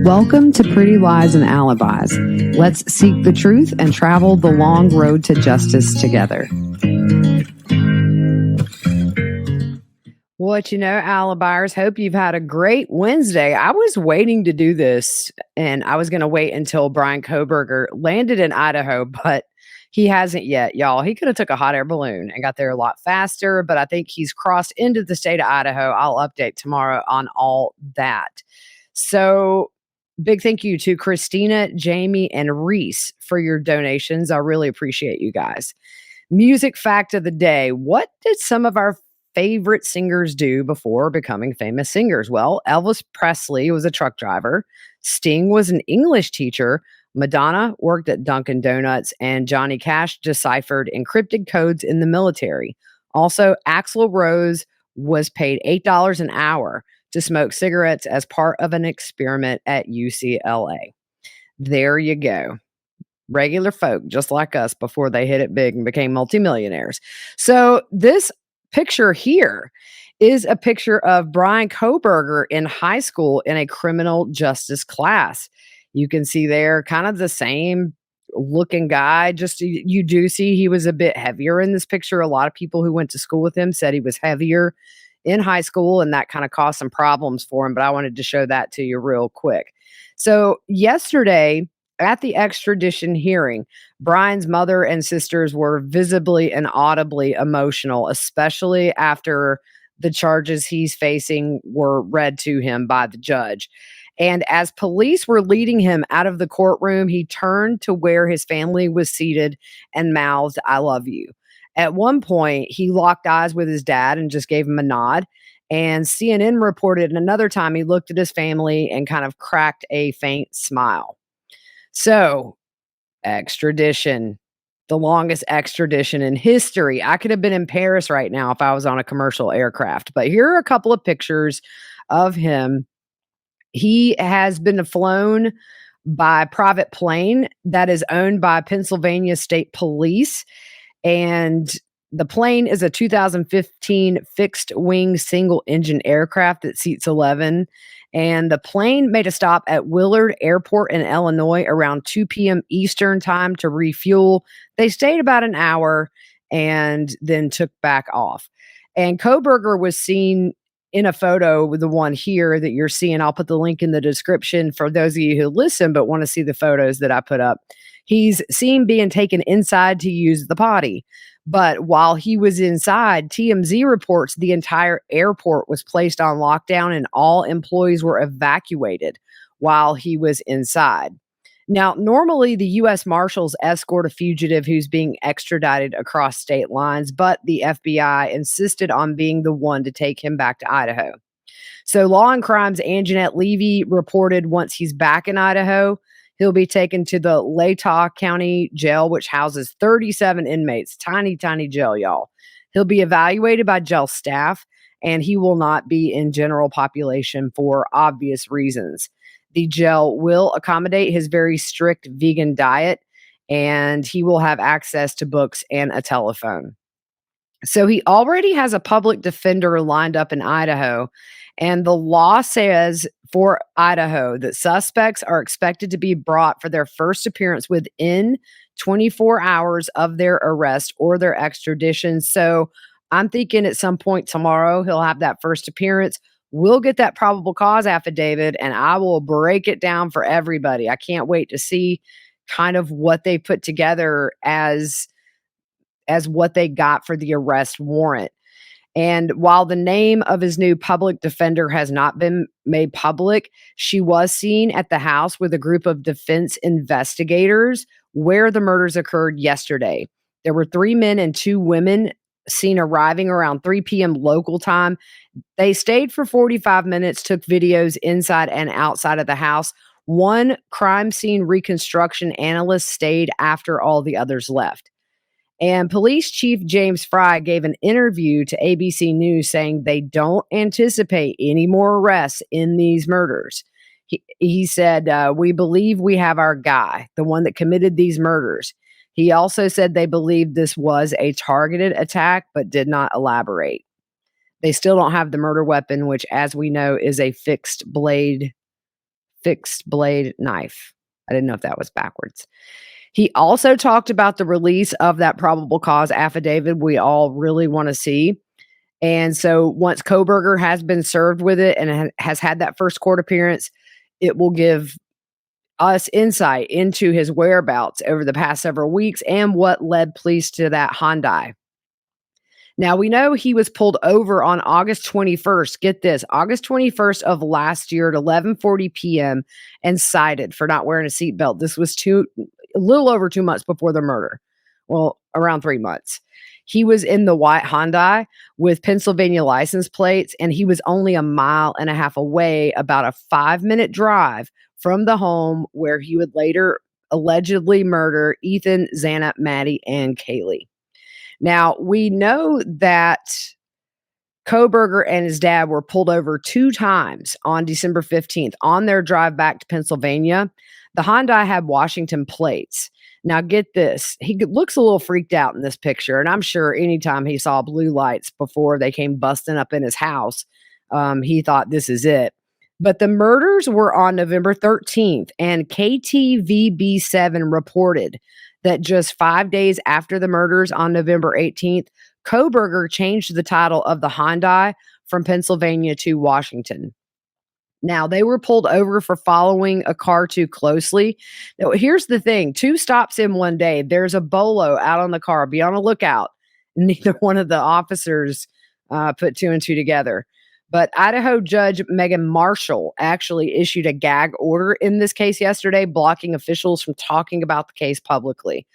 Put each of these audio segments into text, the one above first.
Welcome to Pretty Lies and Alibis. Let's seek the truth and travel the long road to justice together. What you know, Alibis, hope you've had a great Wednesday. I was waiting to do this, and I was going to wait until Bryan Kohberger landed in Idaho, but he hasn't yet, y'all. He could have took a hot air balloon and got there a lot faster, but I think he's crossed into the state of Idaho. I'll update tomorrow on all that. So big thank you to Christina, Jamie, and Reese for your donations. I really appreciate you guys. Music fact of the day. What did some of our favorite singers do before becoming famous singers? Well, Elvis Presley was a truck driver. Sting was an English teacher. Madonna worked at Dunkin' Donuts, and Johnny Cash deciphered encrypted codes in the military. Also, Axl Rose was paid $8 an hour to smoke cigarettes as part of an experiment at UCLA. There you go. Regular folk, just like us, before they hit it big and became multimillionaires. So this picture here is a picture of Bryan Kohberger in high school in a criminal justice class. You can see there kind of the same looking guy. Just you do see he was a bit heavier in this picture. A lot of people who went to school with him said he was heavier in high school, and that kind of caused some problems for him. But I wanted to show that to you real quick. So yesterday at the extradition hearing, Bryan's mother and sisters were visibly and audibly emotional, especially after the charges he's facing were read to him by the judge. And as police were leading him out of the courtroom, he turned to where his family was seated and mouthed, "I love you." At one point, he locked eyes with his dad and just gave him a nod. And CNN reported another time he looked at his family and kind of cracked a faint smile. So, extradition, the longest extradition in history. I could have been in Paris right now if I was on a commercial aircraft. But here are a couple of pictures of him. He has been flown by private plane that is owned by Pennsylvania State Police. And the plane is a 2015 fixed wing single engine aircraft that seats 11. And the plane made a stop at Willard Airport in Illinois around 2 p.m. Eastern time to refuel. They stayed about an hour and then took back off. And Kohberger was seen in a photo with the one here that you're seeing. I'll put the link in the description for those of you who listen but want to see the photos that I put up. He's seen being taken inside to use the potty. But while he was inside, TMZ reports the entire airport was placed on lockdown and all employees were evacuated while he was inside. Now, normally the U.S. Marshals escort a fugitive who's being extradited across state lines, but the FBI insisted on being the one to take him back to Idaho. So Law and Crime's Anjanette Levy reported once he's back in Idaho, he'll be taken to the Latah County Jail, which houses 37 inmates. Tiny, tiny jail, y'all. He'll be evaluated by jail staff, and he will not be in general population for obvious reasons. The jail will accommodate his very strict vegan diet, and he will have access to books and a telephone. So he already has a public defender lined up in Idaho, and the law says for Idaho that suspects are expected to be brought for their first appearance within 24 hours of their arrest or their extradition. So I'm thinking at some point tomorrow he'll have that first appearance. We'll get that probable cause affidavit, and I will break it down for everybody. I can't wait to see kind of what they put together as what they got for the arrest warrant. And while the name of his new public defender has not been made public, she was seen at the house with a group of defense investigators where the murders occurred yesterday. There were 3 men and 2 women seen arriving around 3 p.m. local time. They stayed for 45 minutes, took videos inside and outside of the house. One crime scene reconstruction analyst stayed after all the others left. And Police Chief James Fry gave an interview to ABC News saying they don't anticipate any more arrests in these murders. He said, "We believe we have our guy, the one that committed these murders." He also said they believed this was a targeted attack, but did not elaborate. They still don't have the murder weapon, which, as we know, is a fixed fixed blade knife. I didn't know if that was backwards. He also talked about the release of that probable cause affidavit we all really want to see. And so once Kohberger has been served with it and has had that first court appearance, it will give us insight into his whereabouts over the past several weeks and what led police to that Hyundai. Now, we know he was pulled over on August 21st. Get this, August 21st of last year at 11:40 p.m. and cited for not wearing a seatbelt. This was a little over 2 months before the murder. Well, around 3 months. He was in the white Hyundai with Pennsylvania license plates, and he was only a mile and a half away, about a 5-minute drive from the home where he would later allegedly murder Ethan, Xana, Maddie, and Kaylee. Now, we know that Kohberger and his dad were pulled over 2 times on December 15th on their drive back to Pennsylvania. The Hyundai had Washington plates. Now, get this. He looks a little freaked out in this picture, and I'm sure anytime he saw blue lights before they came busting up in his house, he thought this is it. But the murders were on November 13th, and KTVB7 reported that just 5 days after the murders on November 18th, Kohberger changed the title of the Hyundai from Pennsylvania to Washington. Now, they were pulled over for following a car too closely. Now, here's the thing. 2 stops in one day. There's a bolo out on the car. Be on the lookout. Neither one of the officers put 2 and 2 together. But Idaho Judge Megan Marshall actually issued a gag order in this case yesterday, blocking officials from talking about the case publicly.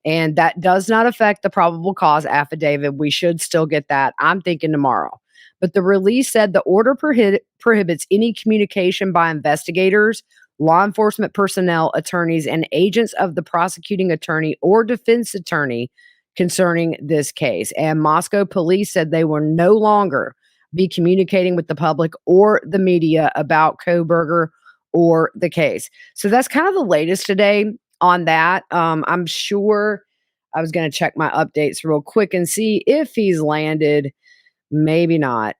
And that does not affect the probable cause affidavit. We should still get that, I'm thinking, tomorrow. But the release said the order prohibits any communication by investigators, law enforcement personnel, attorneys, and agents of the prosecuting attorney or defense attorney concerning this case. And Moscow police said they will no longer be communicating with the public or the media about Kohberger or the case. So that's kind of the latest today on that. I'm sure I was going to check my updates real quick and see if he's landed. Maybe not.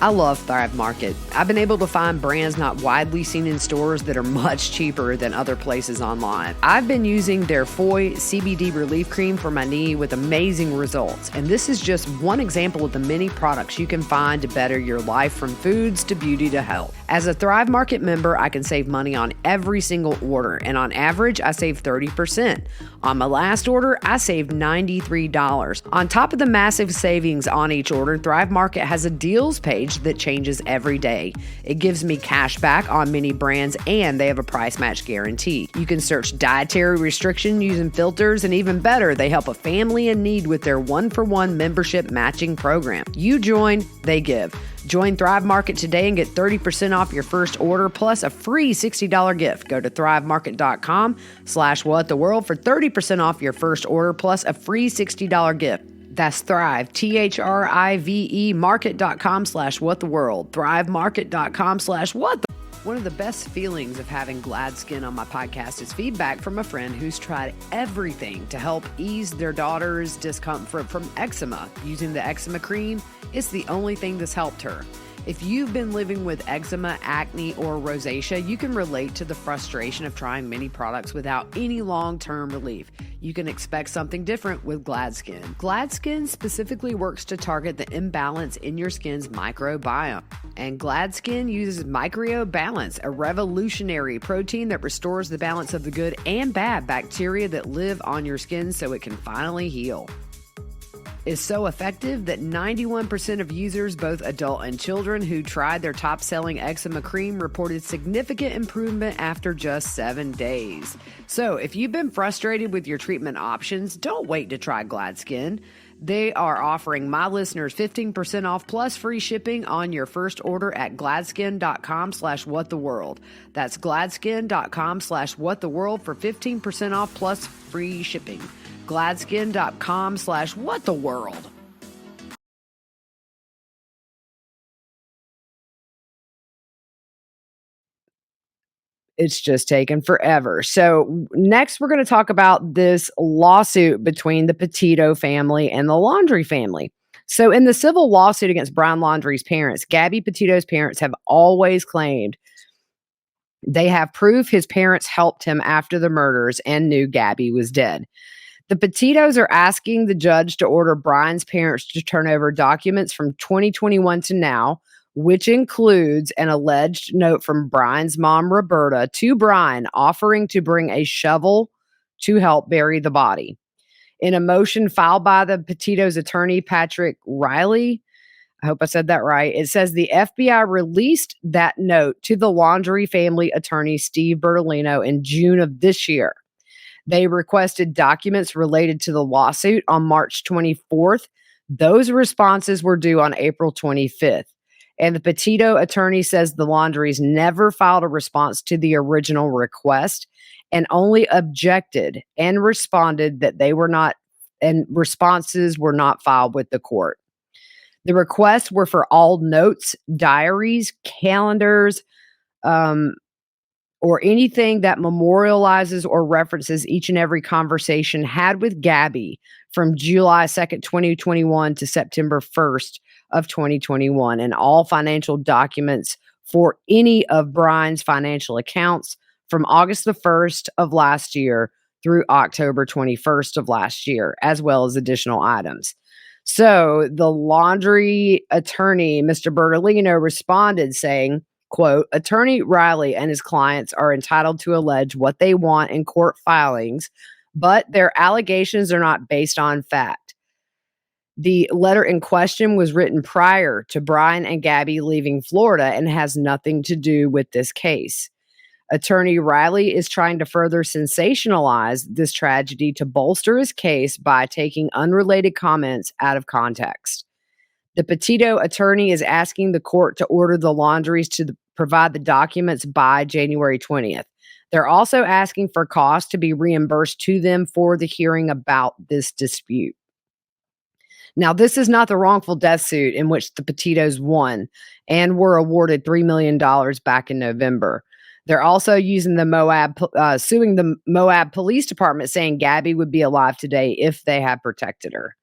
I love Thrive Market. I've been able to find brands not widely seen in stores that are much cheaper than other places online. I've been using their Foy CBD relief cream for my knee with amazing results. And this is just one example of the many products you can find to better your life, from foods to beauty to health. As a Thrive Market member, I can save money on every single order. And on average, I save 30%. On my last order, I saved $93. On top of the massive savings on each order, Thrive Market has a deals page that changes every day. It gives me cash back on many brands, and they have a price match guarantee. You can search dietary restriction using filters, and even better, they help a family in need with their 1-for-1 membership matching program. You join, they give. Join Thrive Market today and get 30% off your first order plus a free $60 gift. Go to thrivemarket.com/whattheworld for 30% off your first order plus a free $60 gift. That's Thrive, THRIVE, market.com/whattheworld, thrivemarket.com/what. One of the best feelings of having Glad Skin on my podcast is feedback from a friend who's tried everything to help ease their daughter's discomfort from eczema. Using the eczema cream, it's the only thing that's helped her. If you've been living with eczema, acne, or rosacea, you can relate to the frustration of trying many products without any long-term relief. You can expect something different with Glad Skin. Glad Skin specifically works to target the imbalance in your skin's microbiome. And Glad Skin uses MicroBalance, a revolutionary protein that restores the balance of the good and bad bacteria that live on your skin so it can finally heal. Is so effective that 91% of users, both adult and children, who tried their top-selling eczema cream reported significant improvement after just 7 days. So if you've been frustrated with your treatment options, don't wait to try Glad Skin. They are offering my listeners 15% off plus free shipping on your first order at gladskin.com/whattheworld. That's gladskin.com/whattheworld for 15% off plus free shipping. gladskin.com/whattheworld. It's just taken forever. So next we're going to talk about this lawsuit between the Petito family and the Laundrie family. So in the civil lawsuit against Brian Laundrie's parents, Gabby Petito's parents have always claimed They have proof his parents helped him after the murders and knew Gabby was dead. The Petitos are asking the judge to order Bryan's parents to turn over documents from 2021 to now, which includes an alleged note from Bryan's mom, Roberta, to Bryan offering to bring a shovel to help bury the body. In a motion filed by the Petito's attorney, Patrick Riley, I hope I said that right, it says the FBI released that note to the Laundrie family attorney, Steve Bertolino, in June of this year. They requested documents related to the lawsuit on March 24th. Those responses were due on April 25th. And the Petito attorney says the Laundries never filed a response to the original request and only objected and responded that they were not, and responses were not filed with the court. The requests were for all notes, diaries, calendars, or anything that memorializes or references each and every conversation had with Gabby from July 2nd, 2021 to September 1st of 2021, and all financial documents for any of Bryan's financial accounts from August the 1st of last year through October 21st of last year, as well as additional items. So the Laundrie attorney, Mr. Bertolino, responded saying, quote, Attorney Riley and his clients are entitled to allege what they want in court filings, but their allegations are not based on fact. The letter in question was written prior to Bryan and Gabby leaving Florida and has nothing to do with this case. Attorney Riley is trying to further sensationalize this tragedy to bolster his case by taking unrelated comments out of context. The Petito attorney is asking the court to order the Laundries to provide the documents by January 20th. They're also asking for costs to be reimbursed to them for the hearing about this dispute. Now, this is not the wrongful death suit in which the Petitos won and were awarded $3 million back in November. They're also using suing the Moab Police Department, saying Gabby would be alive today if they had protected her.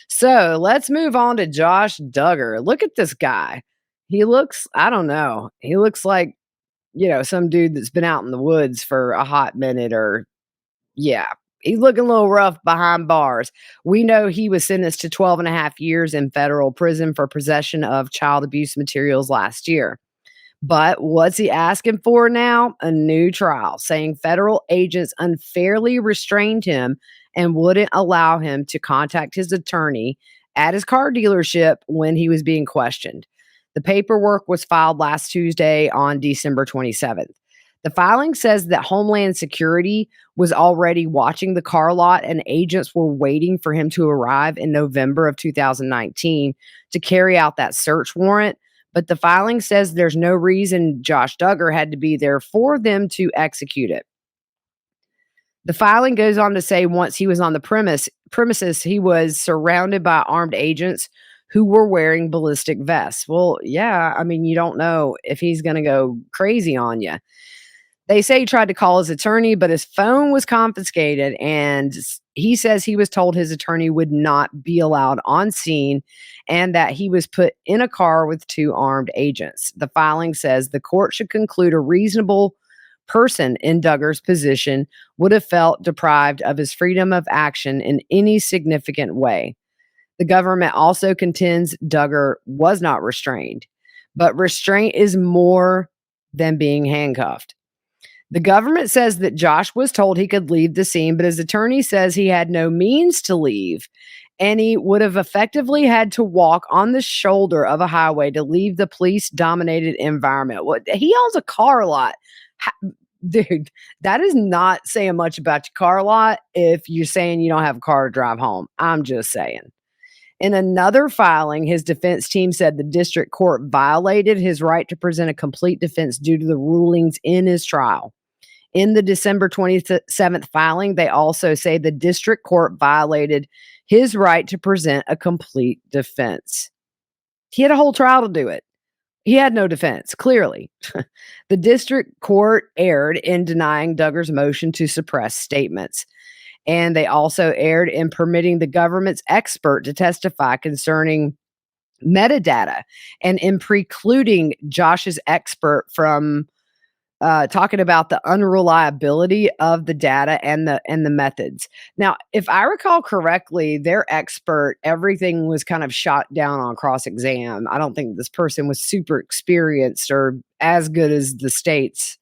So let's move on to Josh Duggar. Look at this guy. He looks, I don't know, he looks like, some dude that's been out in the woods for a hot minute, or, yeah, he's looking a little rough behind bars. We know he was sentenced to 12 and a half years in federal prison for possession of child abuse materials last year. But what's he asking for now? A new trial, saying federal agents unfairly restrained him and wouldn't allow him to contact his attorney at his car dealership when he was being questioned. The paperwork was filed last Tuesday on December 27th. The filing says that Homeland Security was already watching the car lot and agents were waiting for him to arrive in November of 2019 to carry out that search warrant. But the filing says there's no reason Josh Duggar had to be there for them to execute it. The filing goes on to say once he was on the premises, he was surrounded by armed agents who were wearing ballistic vests. Well, yeah, I mean, you don't know if he's going to go crazy on you. They say he tried to call his attorney, but his phone was confiscated, and he says he was told his attorney would not be allowed on scene and that he was put in a car with two armed agents. The filing says the court should conclude a reasonable person in Duggar's position would have felt deprived of his freedom of action in any significant way. The government also contends Duggar was not restrained, but restraint is more than being handcuffed. The government says that Josh was told he could leave the scene, but his attorney says he had no means to leave, and he would have effectively had to walk on the shoulder of a highway to leave the police-dominated environment. He owns a car lot. Dude, that is not saying much about your car lot if you're saying you don't have a car to drive home. I'm just saying. In another filing, his defense team said the district court violated his right to present a complete defense due to the rulings in his trial. In the December 27th filing, they also say the district court violated his right to present a complete defense. He had a whole trial to do it. He had no defense, clearly. The district court erred in denying Duggar's motion to suppress statements. And they also erred in permitting the government's expert to testify concerning metadata and in precluding Josh's expert from talking about the unreliability of the data and the methods. Now, if I recall correctly, their expert, everything was kind of shot down on cross exam. I don't think this person was super experienced or as good as the state's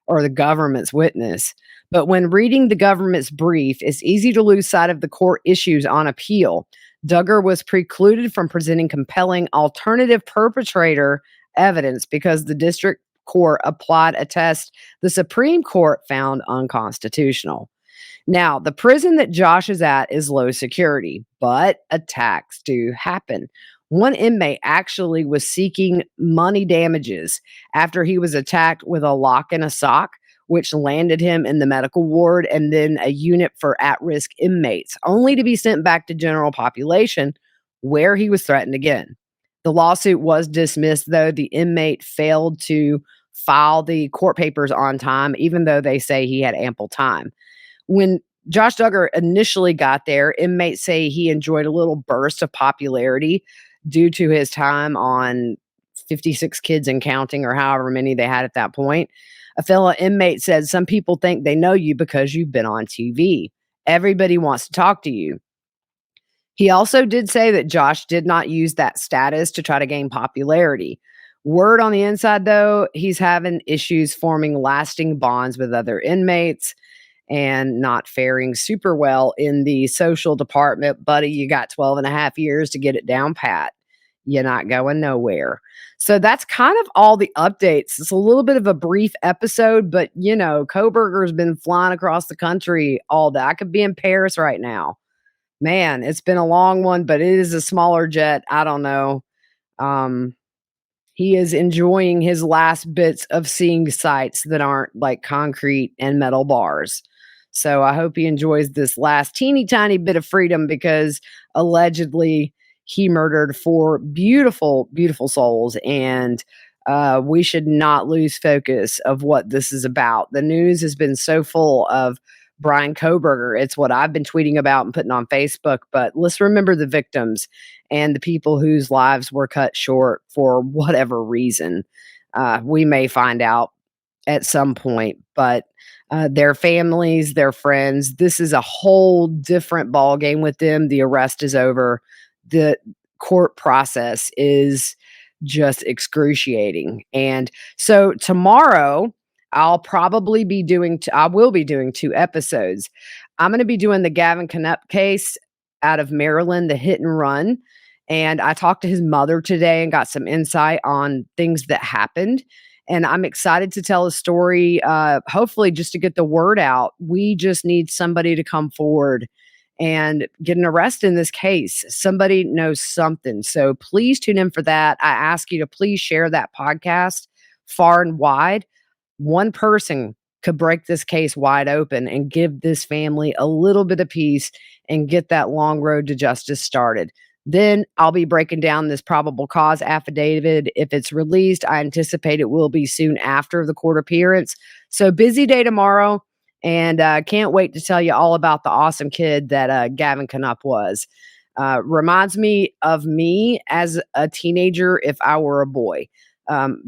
or the government's witness. But when reading the government's brief, it's easy to lose sight of the core issues on appeal. Duggar was precluded from presenting compelling alternative perpetrator evidence because the district court applied a test the Supreme Court found unconstitutional. Now, the prison that Josh is at is low security, but attacks do happen. One inmate actually was seeking money damages after he was attacked with a lock and a sock, which landed him in the medical ward and then a unit for at risk inmates, only to be sent back to general population where he was threatened again. The lawsuit was dismissed, though the inmate failed to file the court papers on time, even though they say he had ample time. When Josh Duggar initially got there, inmates say he enjoyed a little burst of popularity due to his time on 56 Kids and Counting, or however many they had at that point. A fellow inmate said, "Some people think they know you because you've been on TV. Everybody wants to talk to you." He also did say that Josh did not use that status to try to gain popularity. Word on the inside, though, he's having issues forming lasting bonds with other inmates and not faring super well in the social department. Buddy, you got 12 and a half years to get it down pat. You're not going nowhere. So that's kind of all the updates. It's a little bit of a brief episode, but Kohberger's been flying across the country all day. I could be in Paris right now. Man, it's been a long one, but it is a smaller jet. I don't know. He is enjoying his last bits of seeing sights that aren't like concrete and metal bars. So I hope he enjoys this last teeny tiny bit of freedom, because allegedly he murdered 4 beautiful, beautiful souls. And we should not lose focus of what this is about. The news has been so full of Bryan Kohberger. It's what I've been tweeting about and putting on Facebook. But let's remember the victims and the people whose lives were cut short for whatever reason. We may find out at some point, but their families, their friends, this is a whole different ballgame with them. The arrest is over. The court process is just excruciating. And so tomorrow, I will be doing 2 episodes. I'm going to be doing the Gavin Knupp case out of Maryland, the hit and run. And I talked to his mother today and got some insight on things that happened. And I'm excited to tell a story, hopefully just to get the word out. We just need somebody to come forward and get an arrest in this case. Somebody knows something. So please tune in for that. I ask you to please share that podcast far and wide. One person could break this case wide open and give this family a little bit of peace and get that long road to justice started. Then I'll be breaking down this probable cause affidavit. If it's released, I anticipate it will be soon after the court appearance. So busy day tomorrow, and can't wait to tell you all about the awesome kid that Gavin Knupp was. Reminds me of me as a teenager if I were a boy.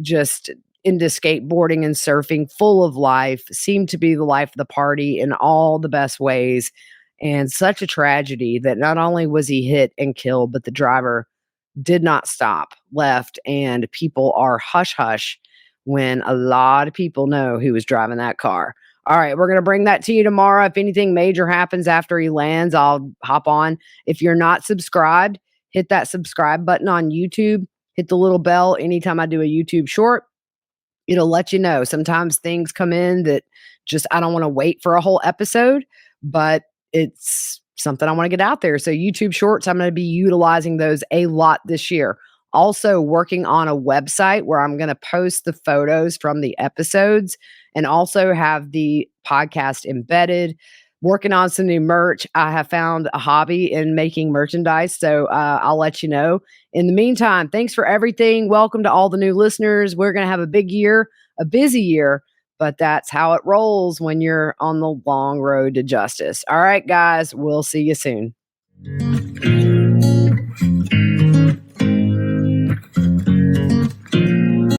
Just into skateboarding and surfing, full of life, seemed to be the life of the party in all the best ways. And such a tragedy that not only was he hit and killed, but the driver did not stop, left, and people are hush hush when a lot of people know who was driving that car. All right, we're going to bring that to you tomorrow. If anything major happens after he lands, I'll hop on. If you're not subscribed, hit that subscribe button on YouTube. Hit the little bell anytime I do a YouTube short. It'll let you know. Sometimes things come in that just I don't want to wait for a whole episode, but it's something I want to get out there. So YouTube shorts, I'm going to be utilizing those a lot this year. Also working on a website where I'm going to post the photos from the episodes and also have the podcast embedded. Working on some new merch. I have found a hobby in making merchandise, so I'll let you know. In the meantime, thanks for everything. Welcome to all the new listeners. We're going to have a big year, a busy year, but that's how it rolls when you're on the long road to justice. All right, guys, we'll see you soon.